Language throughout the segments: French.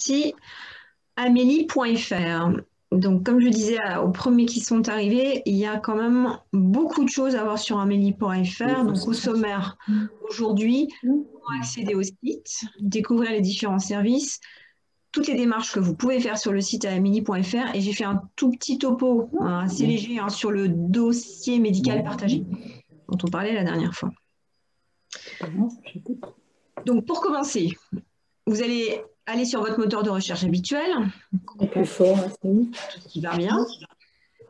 partie amélie.fr. Donc, comme je disais aux premiers qui sont arrivés, il y a quand même beaucoup de choses à voir sur amélie.fr. Donc, au sommaire, aujourd'hui, comment accéder au site, découvrir les différents services, toutes les démarches que vous pouvez faire sur le site amélie.fr. Et j'ai fait un tout petit topo assez léger sur le dossier médical partagé, dont on parlait la dernière fois. Donc, pour commencer, vous allez aller sur votre moteur de recherche habituel, plus fort, tout ce qui va bien,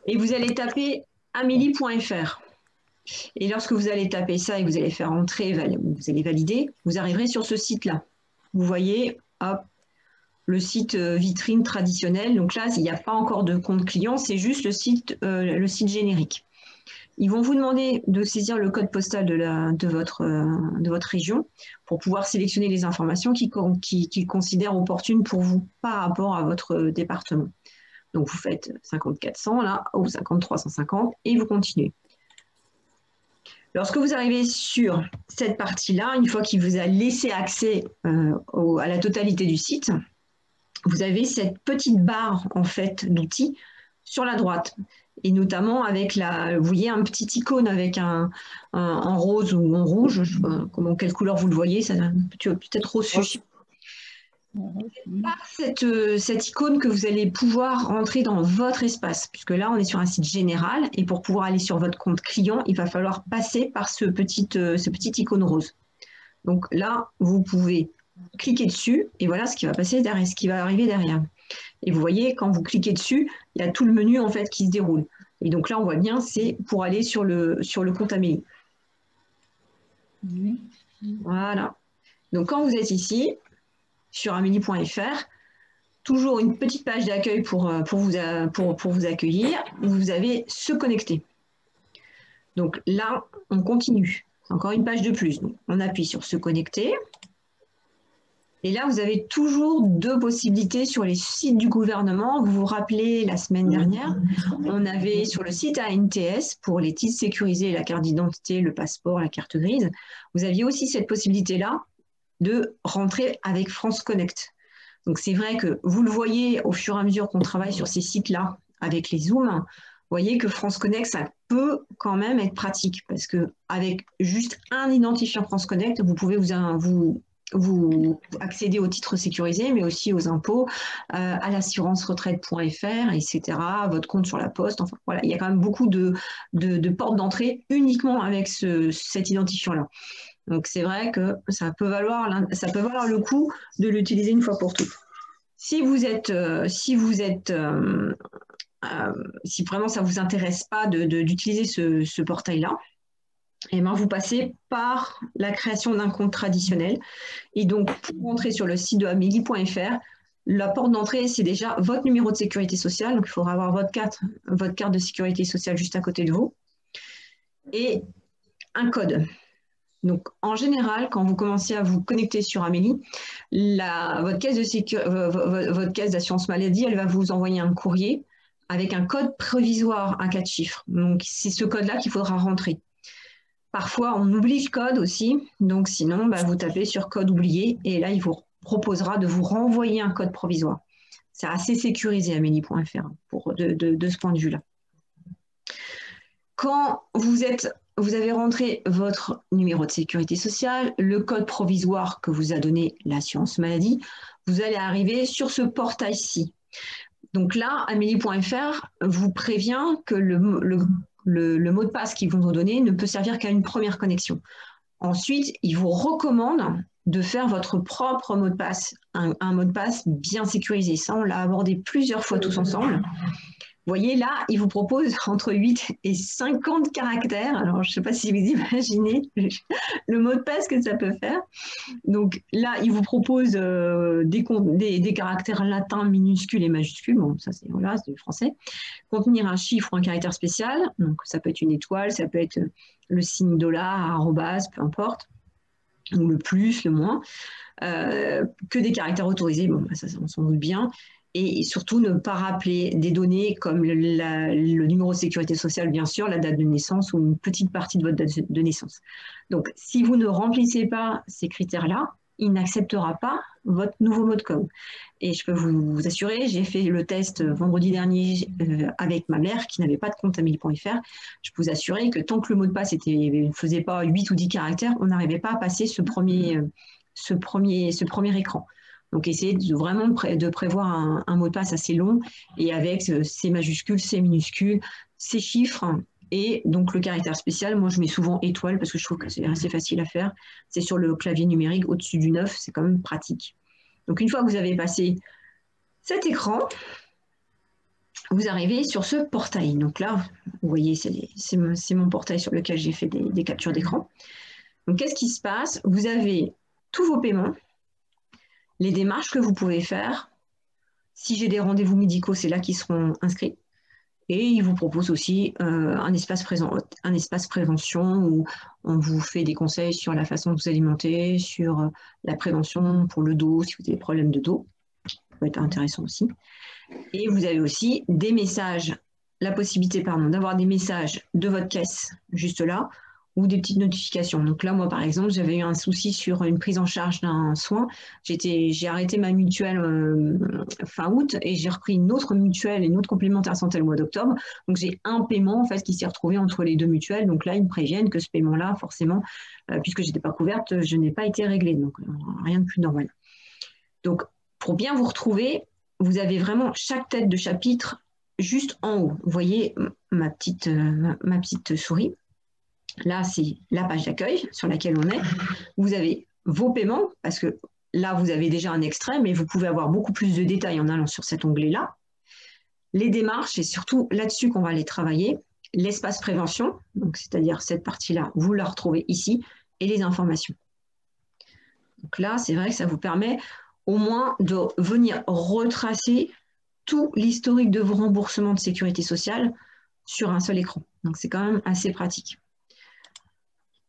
et vous allez taper amélie.fr. Et lorsque vous allez taper ça et que vous allez faire entrer, vous allez valider, vous arriverez sur ce site-là. Vous voyez, hop, le site vitrine traditionnel. Donc là, il n'y a pas encore de compte client, c'est juste le site générique. Ils vont vous demander de saisir le code postal de votre région pour pouvoir sélectionner les informations qu'ils considèrent opportunes pour vous par rapport à votre département. Donc, vous faites 5400 là, ou 5350 et vous continuez. Lorsque vous arrivez sur cette partie-là, une fois qu'il vous a laissé accès à la totalité du site, vous avez cette petite barre en fait d'outils sur la droite. Et notamment avec vous voyez un petit icône avec un rose ou en rouge, je sais pas quelle couleur vous le voyez, peut-être rose fuchsia. Par cette icône que vous allez pouvoir rentrer dans votre espace, puisque là on est sur un site général et pour pouvoir aller sur votre compte client, il va falloir passer par ce petit icône rose. Donc là, vous pouvez cliquer dessus et voilà ce qui va passer derrière, ce qui va arriver derrière. Et vous voyez, quand vous cliquez dessus, il y a tout le menu en fait qui se déroule. Et donc là, on voit bien, c'est pour aller sur le compte Amélie. Voilà. Donc quand vous êtes ici, sur amélie.fr, toujours une petite page d'accueil pour vous accueillir, où vous avez se connecter. Donc là, on continue. Encore une page de plus. Donc, on appuie sur se connecter. Et là, vous avez toujours deux possibilités sur les sites du gouvernement. Vous vous rappelez, la semaine dernière, on avait sur le site ANTS, pour les titres sécurisés, la carte d'identité, le passeport, la carte grise, vous aviez aussi cette possibilité-là de rentrer avec France Connect. Donc, c'est vrai que vous le voyez au fur et à mesure qu'on travaille sur ces sites-là avec les Zooms, vous voyez que France Connect, ça peut quand même être pratique parce qu'avec juste un identifiant France Connect, vous pouvez vous accéder aux titres sécurisés, mais aussi aux impôts, à l'assurance retraite.fr, etc., à votre compte sur la Poste. Enfin, voilà, il y a quand même beaucoup de portes d'entrée uniquement avec cet identifiant-là. Donc, c'est vrai que ça peut valoir le coup de l'utiliser une fois pour toutes. Si vraiment ça ne vous intéresse pas d'utiliser ce portail-là, eh bien, vous passez par la création d'un compte traditionnel. Et donc, pour entrer sur le site de amélie.fr, la porte d'entrée, c'est déjà votre numéro de sécurité sociale. Donc, il faudra avoir votre carte de sécurité sociale juste à côté de vous. Et un code. Donc, en général, quand vous commencez à vous connecter sur Amélie, votre caisse d'assurance maladie, elle va vous envoyer un courrier avec un code provisoire à 4 chiffres. Donc, c'est ce code-là qu'il faudra rentrer. Parfois, on oublie le code aussi. Donc, sinon, vous tapez sur code oublié et là, il vous proposera de vous renvoyer un code provisoire. C'est assez sécurisé, amélie.fr, de ce point de vue-là. Quand vous avez rentré votre numéro de sécurité sociale, le code provisoire que vous a donné l'assurance maladie, vous allez arriver sur ce portail-ci. Donc là, amélie.fr vous prévient que le mot de passe qu'ils vont vous donner ne peut servir qu'à une première connexion. Ensuite, il vous recommande de faire votre propre mot de passe, un mot de passe bien sécurisé. Ça, on l'a abordé plusieurs fois tous ensemble. Vous voyez, là, il vous propose entre 8 et 50 caractères. Alors, je ne sais pas si vous imaginez le mot de passe que ça peut faire. Donc là, il vous propose des caractères latins minuscules et majuscules. Bon, ça, c'est du français. Contenir un chiffre ou un caractère spécial. Donc, ça peut être une étoile, ça peut être le signe dollar, arrobase, peu importe. Ou le plus, le moins. Que des caractères autorisés. Bon, ça, on s'en doute bien. Et surtout, ne pas rappeler des données comme le numéro de sécurité sociale, bien sûr, la date de naissance ou une petite partie de votre date de naissance. Donc, si vous ne remplissez pas ces critères-là, il n'acceptera pas votre nouveau mot de com. Et je peux vous assurer, j'ai fait le test vendredi dernier avec ma mère qui n'avait pas de compte Amélie.fr. Je peux vous assurer que tant que le mot de passe ne faisait pas 8 ou 10 caractères, on n'arrivait pas à passer ce premier écran. Donc, essayez vraiment de prévoir un mot de passe assez long et avec ces majuscules, ces minuscules, ces chiffres. Et donc, le caractère spécial, moi, je mets souvent étoile parce que je trouve que c'est assez facile à faire. C'est sur le clavier numérique au-dessus du 9, c'est quand même pratique. Donc, une fois que vous avez passé cet écran, vous arrivez sur ce portail. Donc là, vous voyez, c'est mon portail sur lequel j'ai fait des captures d'écran. Donc, qu'est-ce qui se passe? Vous avez tous vos paiements, les démarches que vous pouvez faire. Si j'ai des rendez-vous médicaux, c'est là qu'ils seront inscrits. Et il vous propose aussi un espace prévention où on vous fait des conseils sur la façon de vous alimenter, sur la prévention pour le dos, si vous avez des problèmes de dos. Ça peut être intéressant aussi. Et vous avez aussi des messages, la possibilité d'avoir des messages de votre caisse juste là, ou des petites notifications. Donc là, moi, par exemple, j'avais eu un souci sur une prise en charge d'un soin. J'ai arrêté ma mutuelle fin août et j'ai repris une autre mutuelle et une autre complémentaire santé le mois d'octobre. Donc, j'ai un paiement en fait, qui s'est retrouvé entre les deux mutuelles. Donc là, ils me préviennent que ce paiement-là, forcément, puisque je n'étais pas couverte, je n'ai pas été réglée. Donc, rien de plus normal. Donc, pour bien vous retrouver, vous avez vraiment chaque tête de chapitre juste en haut. Vous voyez ma petite souris. Là, c'est la page d'accueil sur laquelle on est. Vous avez vos paiements, parce que là, vous avez déjà un extrait, mais vous pouvez avoir beaucoup plus de détails en allant sur cet onglet-là. Les démarches, et surtout là-dessus qu'on va aller travailler. L'espace prévention, donc c'est-à-dire cette partie-là, vous la retrouvez ici, et les informations. Donc là, c'est vrai que ça vous permet au moins de venir retracer tout l'historique de vos remboursements de sécurité sociale sur un seul écran. Donc, c'est quand même assez pratique.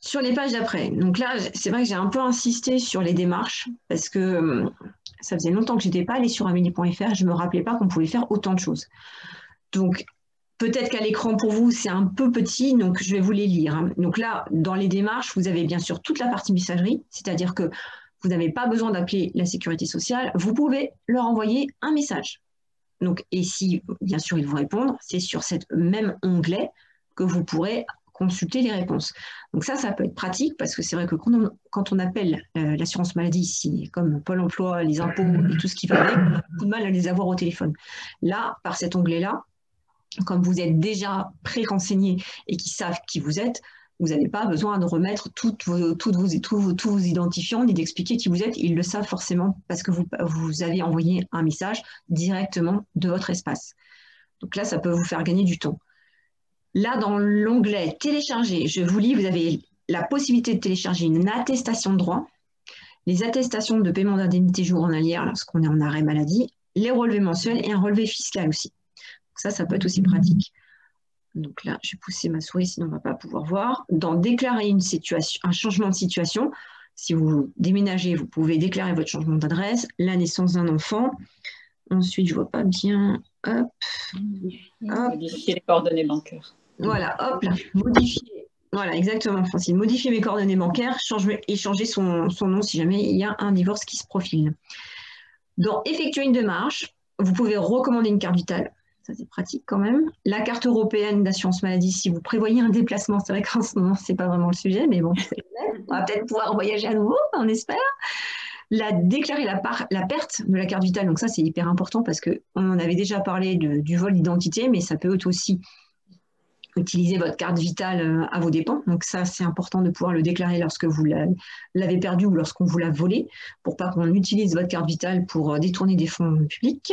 Sur les pages d'après, donc là, c'est vrai que j'ai un peu insisté sur les démarches parce que ça faisait longtemps que je n'étais pas allée sur amélie.fr, je ne me rappelais pas qu'on pouvait faire autant de choses. Donc, peut-être qu'à l'écran pour vous, c'est un peu petit, donc je vais vous les lire. Donc là, dans les démarches, vous avez bien sûr toute la partie messagerie, c'est-à-dire que vous n'avez pas besoin d'appeler la sécurité sociale, vous pouvez leur envoyer un message. Donc, et si, bien sûr, ils vous répondent, c'est sur cet même onglet que vous pourrez consulter les réponses. Donc ça peut être pratique parce que c'est vrai que quand on appelle l'assurance maladie ici, comme Pôle emploi, les impôts et tout ce qui va avec, on a beaucoup de mal à les avoir au téléphone. Là, par cet onglet-là, comme vous êtes déjà pré-renseigné et qu'ils savent qui vous êtes, vous n'avez pas besoin de remettre tous vos identifiants ni d'expliquer qui vous êtes. Ils le savent forcément parce que vous avez envoyé un message directement de votre espace. Donc là, ça peut vous faire gagner du temps. Là, dans l'onglet « Télécharger », je vous lis, vous avez la possibilité de télécharger une attestation de droit, les attestations de paiement d'indemnité journalière lorsqu'on est en arrêt maladie, les relevés mensuels et un relevé fiscal aussi. Donc ça peut être aussi pratique. Donc là, je vais pousser ma souris, sinon on ne va pas pouvoir voir. Dans « Déclarer un changement de situation », si vous déménagez, vous pouvez déclarer votre changement d'adresse, la naissance d'un enfant. Ensuite, je ne vois pas bien. Hop. Modifier les coordonnées bancaires. Voilà, hop là, modifier. Voilà, exactement, Francine. Modifier mes coordonnées bancaires et changer son nom si jamais il y a un divorce qui se profile. Dans « Effectuer une démarche », vous pouvez recommander une carte vitale. Ça, c'est pratique quand même. La carte européenne d'assurance maladie, si vous prévoyez un déplacement, c'est vrai qu'en ce moment, ce n'est pas vraiment le sujet, mais bon, on va peut-être pouvoir voyager à nouveau, on espère. Déclarer la perte de la carte vitale, donc ça, c'est hyper important parce qu'on en avait déjà parlé du vol d'identité, mais ça peut être aussi utiliser votre carte vitale à vos dépens. Donc ça, c'est important de pouvoir le déclarer lorsque vous l'avez perdu ou lorsqu'on vous l'a volé, pour pas qu'on utilise votre carte vitale pour détourner des fonds publics.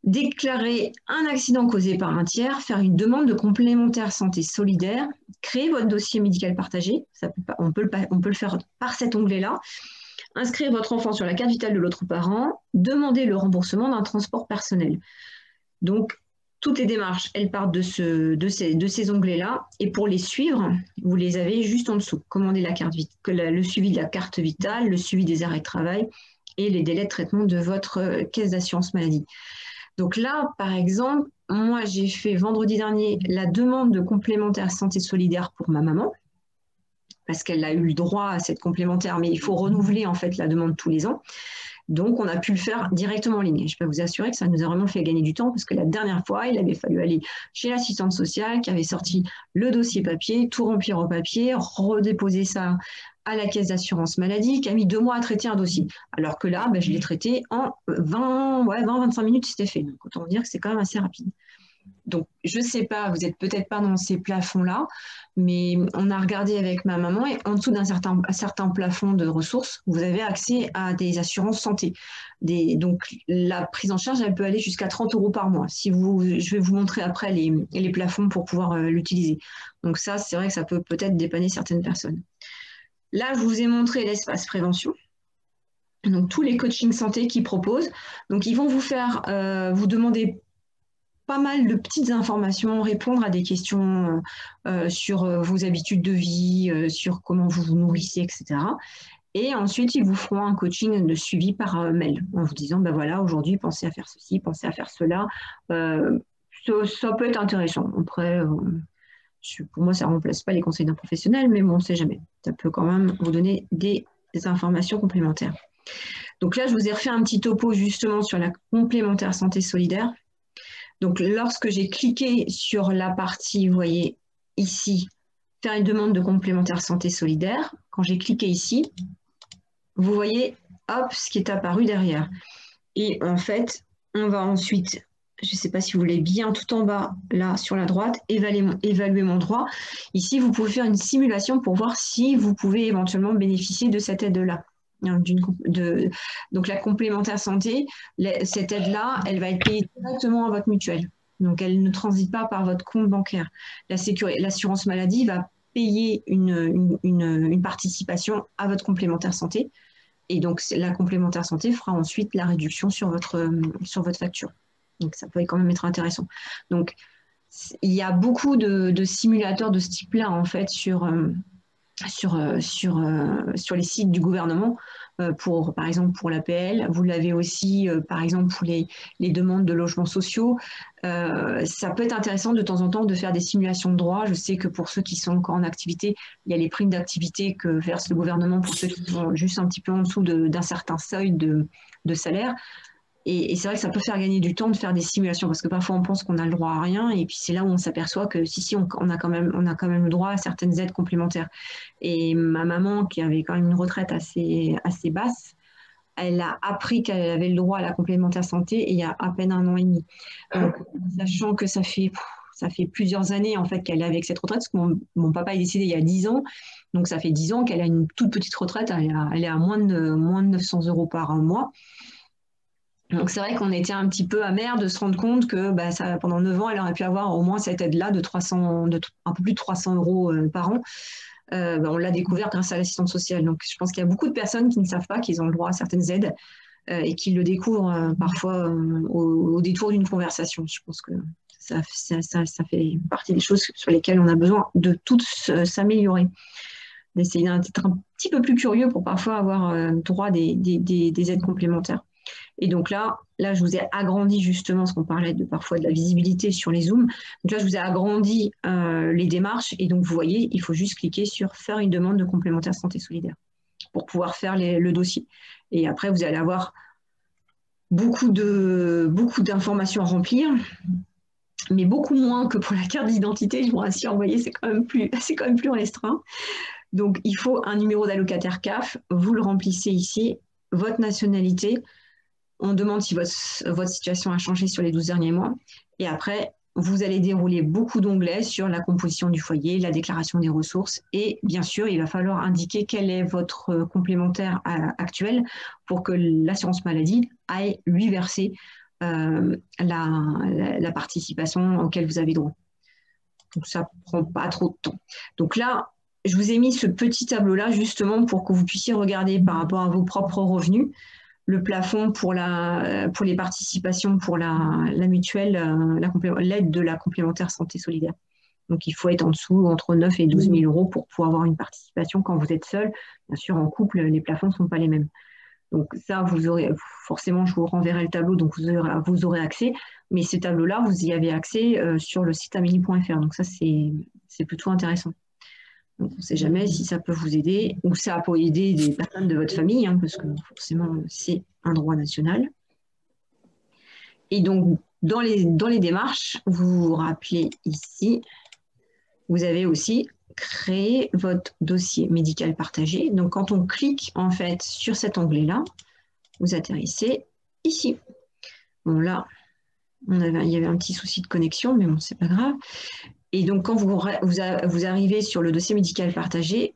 Déclarer un accident causé par un tiers, faire une demande de complémentaire santé solidaire, créer votre dossier médical partagé, on peut le faire par cet onglet-là, inscrire votre enfant sur la carte vitale de l'autre parent, demander le remboursement d'un transport personnel. Donc, toutes les démarches, elles partent de ces onglets-là, et pour les suivre, vous les avez juste en dessous. Commander le suivi de la carte vitale, le suivi des arrêts de travail et les délais de traitement de votre caisse d'assurance maladie. Donc là, par exemple, moi, j'ai fait vendredi dernier la demande de complémentaire santé solidaire pour ma maman. parce qu'elle a eu le droit à cette complémentaire, mais il faut renouveler en fait la demande tous les ans. Donc, on a pu le faire directement en ligne. Je peux vous assurer que ça nous a vraiment fait gagner du temps parce que la dernière fois, il avait fallu aller chez l'assistante sociale qui avait sorti le dossier papier, tout remplir au papier, redéposer ça à la caisse d'assurance maladie qui a mis 2 mois à traiter un dossier. Alors que là, je l'ai traité en 20-25 minutes, c'était fait. Donc, autant dire que c'est quand même assez rapide. Donc, je ne sais pas, vous n'êtes peut-être pas dans ces plafonds-là, mais on a regardé avec ma maman et en dessous d'un certain plafond de ressources, vous avez accès à des assurances santé. Donc, la prise en charge, elle peut aller jusqu'à 30 € par mois. Je vais vous montrer après les plafonds pour pouvoir l'utiliser. Donc ça, c'est vrai que ça peut peut-être dépanner certaines personnes. Là, je vous ai montré l'espace prévention. Donc, tous les coachings santé qu'ils proposent. Donc, ils vont vous faire, vous demander pas mal de petites informations, répondre à des questions sur vos habitudes de vie, sur comment vous vous nourrissez, etc. Et ensuite, ils vous feront un coaching de suivi par mail en vous disant, voilà, aujourd'hui, pensez à faire ceci, pensez à faire cela. Ça peut être intéressant. Après, pour moi, ça ne remplace pas les conseils d'un professionnel, mais bon, on ne sait jamais. Ça peut quand même vous donner des informations complémentaires. Donc là, je vous ai refait un petit topo justement sur la complémentaire santé solidaire. Donc, lorsque j'ai cliqué sur la partie, vous voyez ici, faire une demande de complémentaire santé solidaire, quand j'ai cliqué ici, vous voyez, hop, ce qui est apparu derrière. Et en fait, on va ensuite, je ne sais pas si vous voulez bien tout en bas, là, sur la droite, évaluer mon droit. Ici, vous pouvez faire une simulation pour voir si vous pouvez éventuellement bénéficier de cette aide-là. Donc la complémentaire santé, cette aide-là, elle va être payée directement à votre mutuelle. Donc elle ne transite pas par votre compte bancaire. L'assurance maladie va payer une participation à votre complémentaire santé. Et donc la complémentaire santé fera ensuite la réduction sur votre facture. Donc ça peut quand même être intéressant. Donc il y a beaucoup de simulateurs de ce type-là en fait sur les sites du gouvernement, par exemple pour l'APL. Vous l'avez aussi, par exemple, pour les demandes de logements sociaux. Ça peut être intéressant de temps en temps de faire des simulations de droits. Je sais que pour ceux qui sont encore en activité, il y a les primes d'activité que verse le gouvernement pour ceux qui sont juste un petit peu en dessous d'un certain seuil de salaire. Et c'est vrai que ça peut faire gagner du temps de faire des simulations parce que parfois on pense qu'on a le droit à rien et puis c'est là où on s'aperçoit que si on a quand même le droit à certaines aides complémentaires. Et ma maman qui avait quand même une retraite assez basse, elle a appris qu'elle avait le droit à la complémentaire santé il y a à peine 1 an et demi. Donc, sachant que ça fait plusieurs années en fait qu'elle est avec cette retraite, parce que mon papa est décédé il y a 10 ans, donc ça fait 10 ans qu'elle a une toute petite retraite, elle est à moins de 900 € par mois. Donc c'est vrai qu'on était un petit peu amer de se rendre compte que pendant 9 ans, elle aurait pu avoir au moins cette aide-là de un peu plus de 300 € par an. On l'a découvert grâce à l'assistante sociale. Donc je pense qu'il y a beaucoup de personnes qui ne savent pas qu'ils ont le droit à certaines aides et qui le découvrent parfois au détour d'une conversation. Je pense que ça fait partie des choses sur lesquelles on a besoin de toutes s'améliorer. D'essayer d'être un petit peu plus curieux pour parfois avoir droit des aides complémentaires. Et donc là, je vous ai agrandi justement, parce qu'on parlait parfois de la visibilité sur les Zooms. Donc là, je vous ai agrandi les démarches. Et donc, vous voyez, il faut juste cliquer sur « Faire une demande de complémentaire santé solidaire » pour pouvoir faire le dossier. Et après, vous allez avoir beaucoup d'informations à remplir, mais beaucoup moins que pour la carte d'identité. Je vous rassure, vous voyez, c'est quand même plus restreint. Donc, il faut un numéro d'allocataire CAF. Vous le remplissez ici, votre nationalité. On demande si votre situation a changé sur les 12 derniers mois. Et après, vous allez dérouler beaucoup d'onglets sur la composition du foyer, la déclaration des ressources. Et bien sûr, il va falloir indiquer quel est votre complémentaire actuel pour que l'assurance maladie aille lui verser la participation auquel vous avez droit. Donc, ça ne prend pas trop de temps. Donc là, je vous ai mis ce petit tableau-là justement pour que vous puissiez regarder par rapport à vos propres revenus le plafond pour les participations pour la mutuelle, l'aide de la complémentaire santé solidaire. Donc, il faut être en dessous, entre 9 et 12 000 € pour pouvoir avoir une participation quand vous êtes seul. Bien sûr, en couple, les plafonds ne sont pas les mêmes. Donc, ça, vous aurez forcément, je vous renverrai le tableau, donc vous aurez accès. Mais ce tableau-là, vous y avez accès sur le site amélie.fr. Donc, ça, c'est plutôt intéressant. Donc, on ne sait jamais si ça peut vous aider ou ça peut aider des personnes de votre famille, hein, parce que forcément, c'est un droit national. Et donc, dans les démarches, vous vous rappelez ici, vous avez aussi créé votre dossier médical partagé. Donc, quand on clique en fait sur cet onglet-là, vous atterrissez ici. Bon, là, il y avait un petit souci de connexion, mais bon, c'est pas grave. Et donc, quand vous arrivez sur le dossier médical partagé,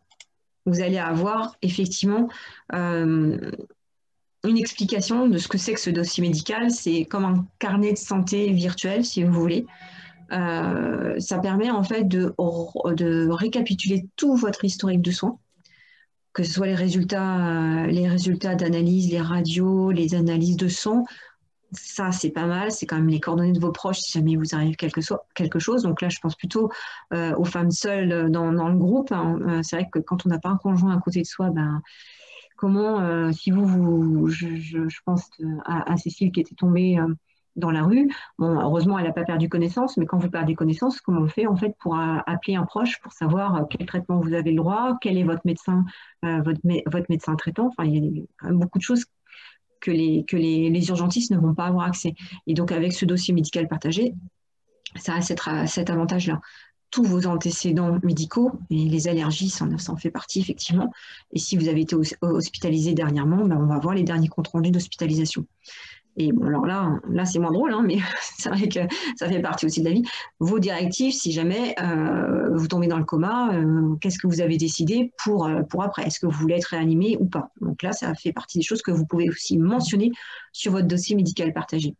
vous allez avoir effectivement une explication de ce que c'est que ce dossier médical. C'est comme un carnet de santé virtuel, si vous voulez. Ça permet en fait de récapituler tout votre historique de soins, que ce soit les résultats d'analyse, les radios, les analyses de sang. Ça, c'est pas mal. C'est quand même les coordonnées de vos proches si jamais vous arrive quelque chose. Donc là, je pense plutôt aux femmes seules dans le groupe, hein. C'est vrai que quand on n'a pas un conjoint à côté de soi, ben, comment, si je pense à Cécile qui était tombée dans la rue. Bon, heureusement, elle n'a pas perdu connaissance, mais quand vous perdez connaissance, comment on fait en fait pour appeler un proche pour savoir quel traitement vous avez le droit, quel est votre médecin, votre médecin traitant. Enfin, il y a quand même beaucoup de choses que les urgentistes ne vont pas avoir accès. Et donc, avec ce dossier médical partagé, ça a cet avantage-là. Tous vos antécédents médicaux, et les allergies, ça en fait partie, effectivement. Et si vous avez été hospitalisé dernièrement, ben, on va voir les derniers comptes rendus d'hospitalisation. Et bon, alors là c'est moins drôle, hein, mais c'est vrai que ça fait partie aussi de la vie. Vos directives, si jamais vous tombez dans le coma, qu'est-ce que vous avez décidé pour après? Est-ce que vous voulez être réanimé ou pas? Donc là, ça fait partie des choses que vous pouvez aussi mentionner sur votre dossier médical partagé.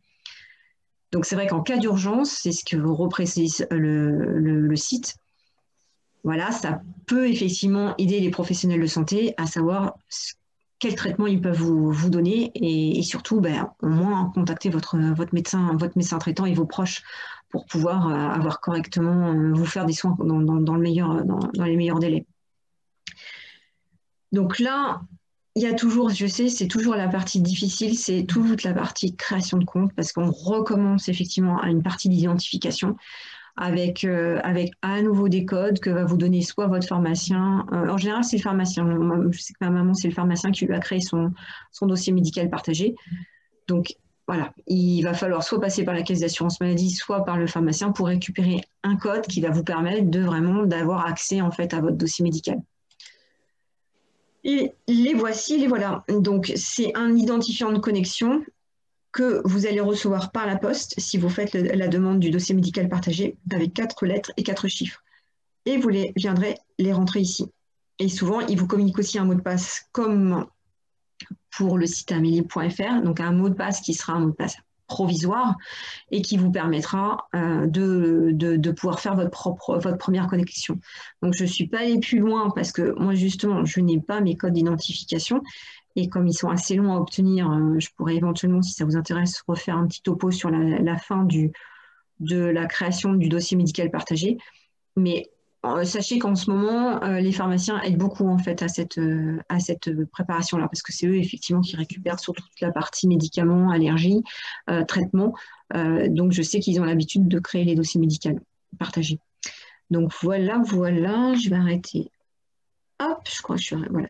Donc c'est vrai qu'en cas d'urgence, c'est ce que reprécise le site. Voilà, ça peut effectivement aider les professionnels de santé à savoir quel traitement ils peuvent vous donner et surtout, ben, au moins contacter votre médecin traitant et vos proches pour pouvoir avoir correctement, vous faire des soins dans les meilleurs délais. Donc là, il y a toujours, je sais, c'est toujours la partie difficile, c'est toute la partie création de compte parce qu'on recommence effectivement à une partie d'identification avec à nouveau des codes que va vous donner soit votre pharmacien. En général, c'est le pharmacien. Je sais que ma maman, c'est le pharmacien qui lui a créé son dossier médical partagé. Donc, voilà, il va falloir soit passer par la caisse d'assurance maladie, soit par le pharmacien pour récupérer un code qui va vous permettre d'avoir accès en fait à votre dossier médical. Et les voici, les voilà. Donc, c'est un identifiant de connexion que vous allez recevoir par la poste si vous faites la demande du dossier médical partagé avec 4 lettres et 4 chiffres. Et vous viendrez les rentrer ici. Et souvent, il vous communique aussi un mot de passe comme pour le site amélie.fr, donc un mot de passe qui sera un mot de passe provisoire et qui vous permettra de pouvoir faire votre première connexion. Donc, je ne suis pas allée plus loin parce que moi, justement, je n'ai pas mes codes d'identification. Et comme ils sont assez longs à obtenir, je pourrais éventuellement, si ça vous intéresse, refaire un petit topo sur la fin de la création du dossier médical partagé. Mais sachez qu'en ce moment, les pharmaciens aident beaucoup en fait à cette préparation-là, parce que c'est eux effectivement qui récupèrent sur toute la partie médicaments, allergies, traitements. Donc je sais qu'ils ont l'habitude de créer les dossiers médicaux partagés. Donc voilà, je vais arrêter. Hop, je crois que voilà.